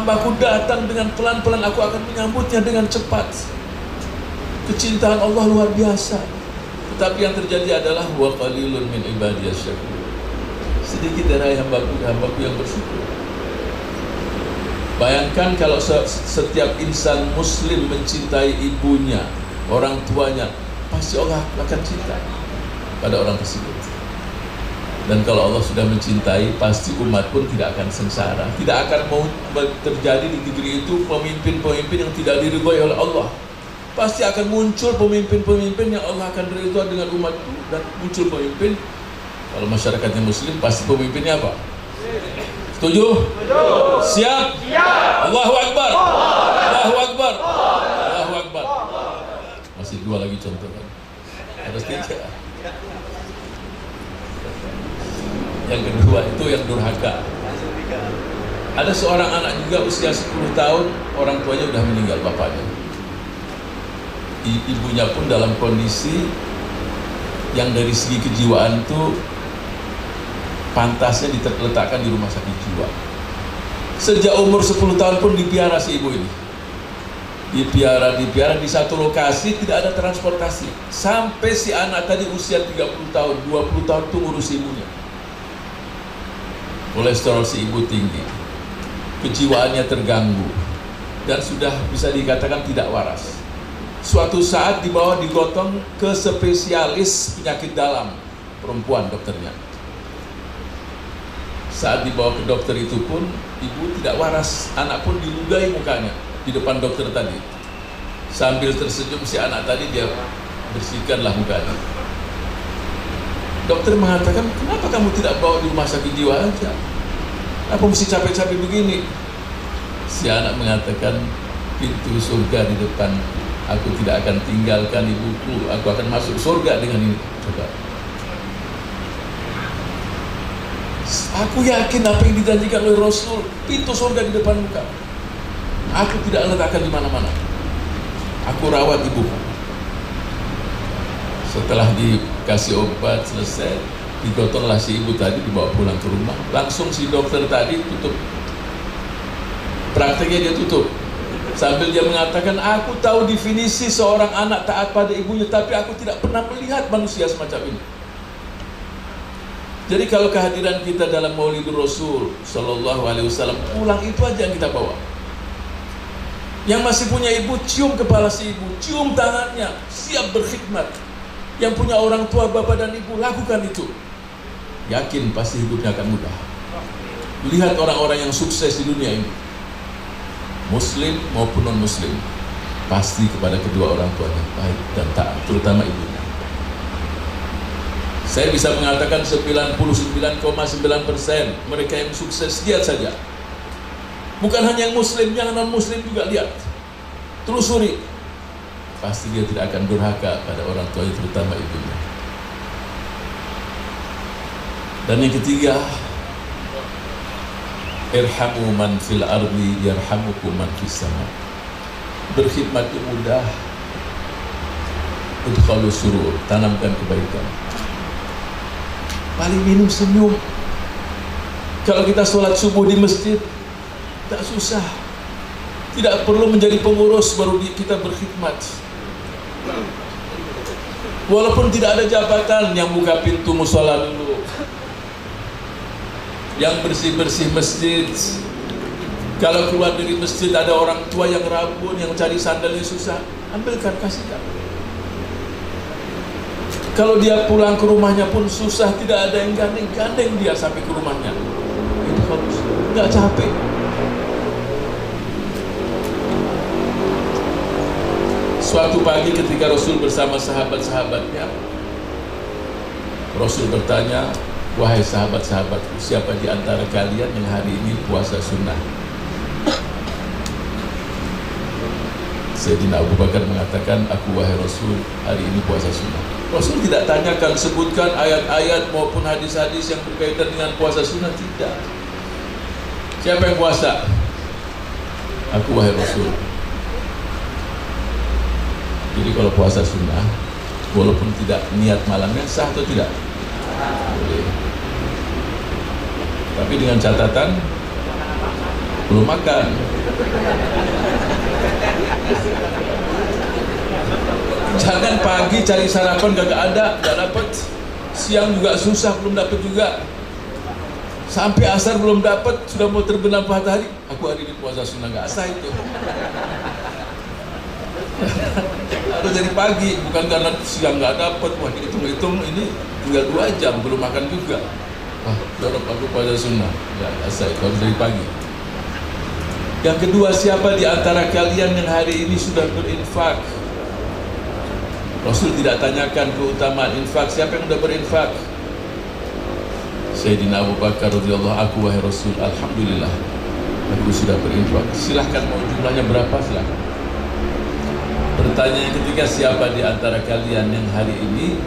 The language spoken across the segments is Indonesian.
hambaku datang dengan pelan-pelan, aku akan menyambutnya dengan cepat. Kecintaan Allah luar biasa. Tetapi yang terjadi adalah wa qalilun min ibadiyas syakur. Sedikit dari hambaku yang bersyukur. Bayangkan kalau setiap insan muslim mencintai ibunya, orang tuanya, pasti Allah akan cinta pada orang tersebut. Dan kalau Allah sudah mencintai, pasti umat pun tidak akan sengsara. Tidak akan mau terjadi di negeri itu pemimpin-pemimpin yang tidak diridhoi oleh Allah. Pasti akan muncul pemimpin-pemimpin yang Allah akan ridha dengan umat itu. Dan muncul pemimpin, kalau masyarakatnya muslim, pasti pemimpinnya apa? Setuju? Siap? Allahu Akbar. Allahu Akbar. Allahu Akbar. Masih dua lagi contoh kan? Harus tiga. Yang kedua itu yang durhaka. Ada seorang anak juga usia 10 tahun, orang tuanya udah meninggal, bapaknya. Ibunya pun dalam kondisi yang dari segi kejiwaan itu pantasnya diletakkan di rumah sakit jiwa. Sejak umur 10 tahun pun dipiara si ibu ini. Dipiara di satu lokasi, tidak ada transportasi. Sampai si anak tadi usia 30 tahun, 20 tahun itu ngurus ibunya. Kolesterol si ibu tinggi, kejiwaannya terganggu, dan sudah bisa dikatakan tidak waras. Suatu saat dibawa digotong ke spesialis penyakit dalam, perempuan dokternya. Saat dibawa ke dokter itu pun ibu tidak waras, anak pun diludahi mukanya di depan dokter tadi. Sambil tersenyum si anak tadi, dia bersihkanlah mukanya. Dokter mengatakan, kenapa kamu tidak bawa di rumah sakit jiwa aja? Apa mesti capek-capek begini? Si anak mengatakan, pintu surga di depan, aku tidak akan tinggalkan ibuku, aku akan masuk surga dengan ini. Coba. Aku yakin apa yang dijanjikan oleh Rasul, pintu surga di depan muka. Aku tidak letakkan di mana-mana. Aku rawat ibuku. Setelah dikasih obat selesai, digotonglah si ibu tadi, dibawa pulang ke rumah. Langsung si dokter tadi tutup prakteknya, dia tutup sambil dia mengatakan, aku tahu definisi seorang anak taat pada ibunya, tapi aku tidak pernah melihat manusia semacam ini. Jadi kalau kehadiran kita dalam Maulidur Rasul Sallallahu Alaihi Wasallam, pulang itu aja yang kita bawa. Yang masih punya ibu, cium kepala si ibu, cium tangannya, siap berkhidmat. Yang punya orang tua, bapak dan ibu, lakukan itu. Yakin pasti hidupnya akan mudah. Lihat orang-orang yang sukses di dunia ini, muslim maupun non-muslim, pasti kepada kedua orang tuanya baik dan taat, terutama ibunya. Saya bisa mengatakan 99,9% mereka yang sukses, lihat saja. Bukan hanya yang muslim, yang non-muslim juga lihat. Telusuri. Pasti dia tidak akan durhaka pada orang tuanya, terutama ibunya. Dan yang ketiga, irhamu man fil ardi yarhamukum man fis sama. Berkhidmat itu mudah. Udkhalu surur, tanamkan kebaikan. Paling minum senyum. Kalau kita sholat subuh di masjid, tak susah. Tidak perlu menjadi pengurus baru kita berkhidmat. Walaupun tidak ada jabatan, yang buka pintu musola dulu, yang bersih-bersih masjid. Kalau keluar dari masjid ada orang tua yang rabun, yang cari sandalnya susah, ambilkan, kasihkan. Kalau dia pulang ke rumahnya pun susah, tidak ada yang gandeng dia sampai ke rumahnya. Itu harus, nggak capek. Suatu pagi ketika Rasul bersama sahabat-sahabatnya, Rasul bertanya, wahai sahabat-sahabatku, siapa di antara kalian yang hari ini puasa sunnah? Sayyidina Abu Bakar mengatakan, aku wahai Rasul, hari ini puasa sunnah. Rasul tidak tanyakan, sebutkan ayat-ayat maupun hadis-hadis yang berkaitan dengan puasa sunnah, tidak. Siapa yang puasa? Aku wahai Rasul. Jadi kalau puasa sunnah, walaupun tidak niat malamnya, sah atau tidak? Boleh. Tapi dengan catatan, belum makan. Jangan pagi cari sarapan gak ada, gak dapet. Siang juga susah, belum dapet juga. Sampai asar belum dapat, sudah mau terbenam matahari. Aku hari ini puasa sunnah, nggak sah itu. Harus dari pagi, bukan karena siang nggak dapat. Wah, hitung-hitung ini tinggal 2 jam belum makan juga. Wah, dorong aku puasa sunnah, nggak sah itu, harus dari pagi. Yang kedua, siapa di antara kalian yang hari ini sudah berinfak? Rasul tidak tanyakan keutamaan infak, siapa yang sudah berinfak? Sayyidina Abu Bakar radhiyallahu anhu, wahai Rasul, alhamdulillah aku sudah berinfak. Silahkan mau jumlahnya berapa, silahkan. Pertanyaan ketiga, siapa di antara kalian yang hari ini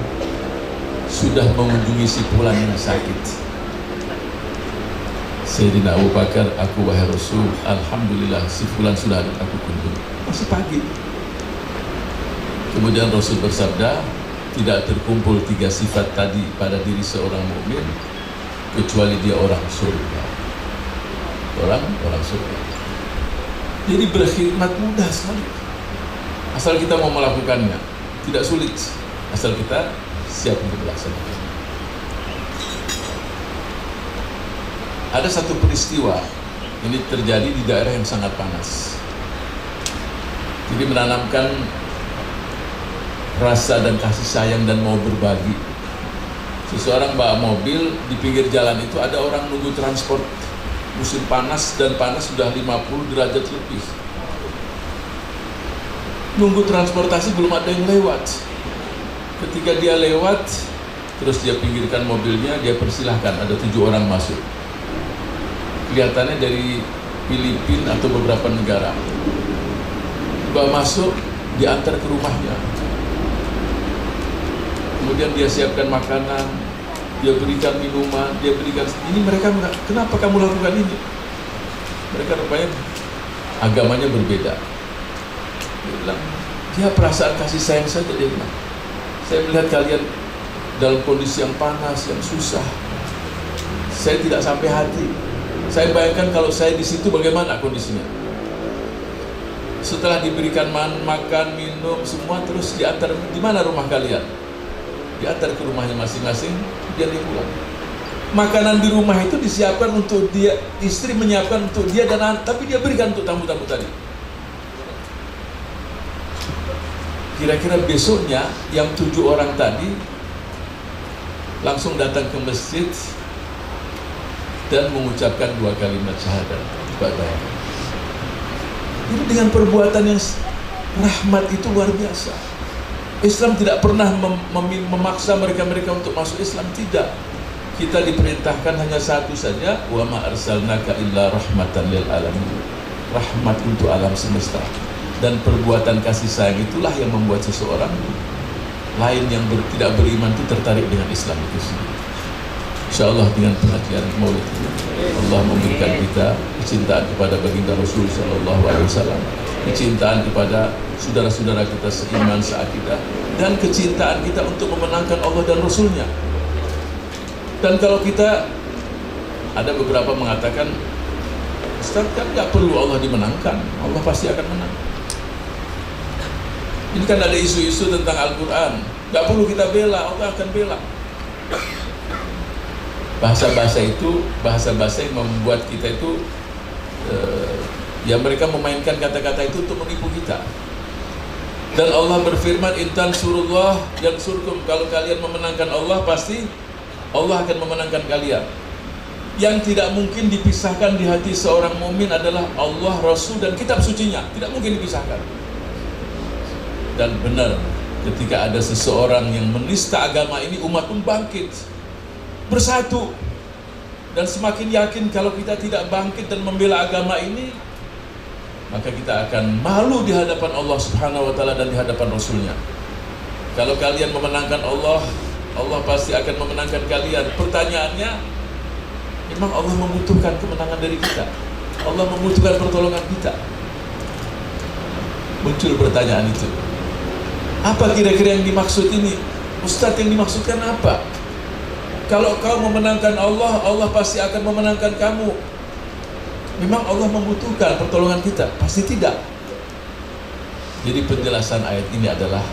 sudah mengunjungi si fulan yang sakit? Sayyidina Abu Bakar, aku wahai Rasul, alhamdulillah si fulan sudah ada aku kunjungi. Masih pagi. Kemudian Rasul bersabda, tidak terkumpul 3 sifat tadi pada diri seorang mukmin kecuali dia orang surga. Orang surga. Jadi berkhidmat mudah sekali, asal kita mau melakukannya. Tidak sulit, asal kita siap untuk melaksanakan. Ada satu peristiwa ini terjadi di daerah yang sangat panas. Jadi menanamkan rasa dan kasih sayang dan mau berbagi. Seseorang bawa mobil, di pinggir jalan itu ada orang nunggu transport musim panas, dan panas sudah 50 derajat lebih. Nunggu transportasi, belum ada yang lewat. Ketika dia lewat, terus dia pinggirkan mobilnya, dia persilahkan, ada 7 orang masuk. Kelihatannya dari Filipina atau beberapa negara. Bawa masuk, diantar ke rumahnya. Kemudian dia siapkan makanan, dia berikan minuman, dia berikan. Ini mereka, kenapa kamu lakukan ini? Mereka rupanya agamanya berbeda. Dia bilang, dia perasaan kasih sayang saja. Dia bilang, saya melihat kalian dalam kondisi yang panas, yang susah. Saya tidak sampai hati. Saya bayangkan kalau saya di situ bagaimana kondisinya. Setelah diberikan makan, minum, semua, terus diantar, di mana rumah kalian? Diantar ke rumahnya masing-masing, dia pulang. Makanan di rumah itu disiapkan untuk dia, istri menyiapkan untuk dia dan anak, tapi dia berikan untuk tamu-tamu tadi. Kira-kira besoknya yang 7 orang tadi langsung datang ke masjid dan mengucapkan 2 kalimat syahadat. Jadi dengan perbuatan yang rahmat itu luar biasa. Islam tidak pernah memaksa mereka untuk masuk Islam, tidak. Kita diperintahkan hanya satu saja, wa ma arsalnaka illa rahmatan lil alamin. Rahmat untuk alam semesta. Dan perbuatan kasih sayang itulah yang membuat seseorang lain yang tidak beriman itu tertarik dengan Islam itu sendiri. Insyaallah dengan pengajian Maulid ini, Allah memberikan kita kecintaan kepada baginda Rasul sallallahu alaihi wasallam, kecintaan kepada saudara-saudara kita seiman, seakidah, dan kecintaan kita untuk memenangkan Allah dan Rasulnya. Dan kalau kita, ada beberapa mengatakan, Ustaz kan nggak perlu Allah dimenangkan, Allah pasti akan menang. Ini kan ada isu-isu tentang Al-Quran, nggak perlu kita bela, Allah akan bela. Bahasa-bahasa itu, bahasa-bahasa yang membuat kita itu ya mereka memainkan kata-kata itu untuk menipu kita. Dan Allah berfirman, intan surullah yang surkum, kalau kalian memenangkan Allah, pasti Allah akan memenangkan kalian. Yang tidak mungkin dipisahkan di hati seorang mukmin adalah Allah, Rasul, dan kitab sucinya. Tidak mungkin dipisahkan. Dan benar, ketika ada seseorang yang menista agama ini, umat pun bangkit, bersatu. Dan semakin yakin kalau kita tidak bangkit dan membela agama ini, maka kita akan malu di hadapan Allah Subhanahu wa Ta'ala dan di hadapan Rasulnya. Kalau kalian memenangkan Allah, Allah pasti akan memenangkan kalian. Pertanyaannya, memang Allah membutuhkan kemenangan dari kita? Allah membutuhkan pertolongan kita? Muncul pertanyaan itu. Apa kira-kira yang dimaksud ini? Ustadz, yang dimaksudkan apa? Kalau kau memenangkan Allah, Allah pasti akan memenangkan kamu. Memang Allah membutuhkan pertolongan kita? Pasti tidak. Jadi penjelasan ayat ini adalah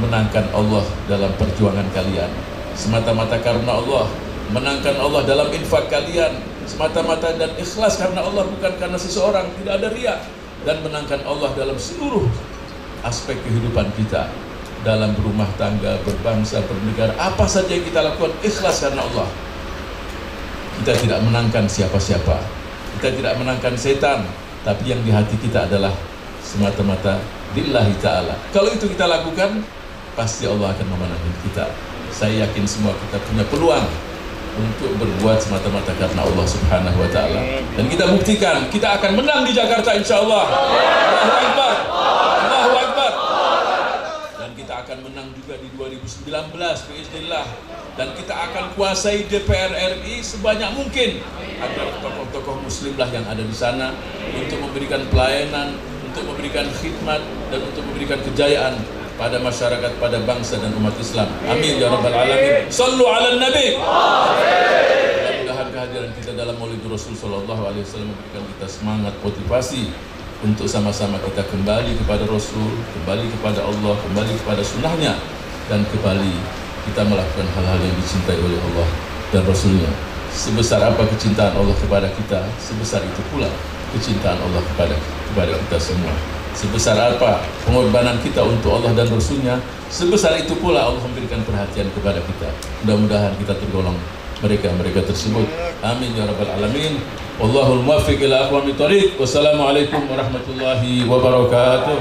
menangkan Allah dalam perjuangan kalian semata-mata karena Allah, menangkan Allah dalam infak kalian semata-mata dan ikhlas karena Allah, bukan karena seseorang, tidak ada riya, dan menangkan Allah dalam seluruh aspek kehidupan kita, dalam berumah tangga, berbangsa, bernegara, apa saja yang kita lakukan ikhlas karena Allah. Kita tidak menangkan siapa-siapa, kita tidak menangkan setan, tapi yang di hati kita adalah semata-mata lillahi ta'ala. Kalau itu kita lakukan, pasti Allah akan memenangkan kita. Saya yakin semua kita punya peluang untuk berbuat semata-mata karena Allah Subhanahu wa ta'ala. Dan kita buktikan, kita akan menang di Jakarta insya Allah. Allahu Akbar, Allahu Akbar. Dan kita akan menang juga di 2019 biiznillah. Dan kita akan kuasai DPR RI sebanyak mungkin agar tokoh-tokoh muslimlah yang ada di sana untuk memberikan pelayanan, untuk memberikan khidmat, dan untuk memberikan kejayaan pada masyarakat, pada bangsa dan umat Islam. Amin ya rabbal alamin. Sallu ala nabi. Mudah-mudahan kehadiran kita dalam Maulid Rasul sallallahu alaihi wasallam memberikan kita semangat, motivasi untuk sama-sama kita kembali kepada Rasul, kembali kepada Allah, kembali kepada sunnahnya, dan kembali kita melakukan hal-hal yang dicintai oleh Allah dan Rasulnya. Sebesar apa kecintaan Allah kepada kita, sebesar itu pula kecintaan Allah kepada kita semua. Sebesar apa pengorbanan kita untuk Allah dan Rasulnya, sebesar itu pula Allah memberikan perhatian kepada kita. Mudah-mudahan kita tergolong mereka tersebut. Amin ya rabbal alamin. Wallahul muwaffiq ila aqwamit thoriq. Wassalamualaikum warahmatullahi wabarakatuh.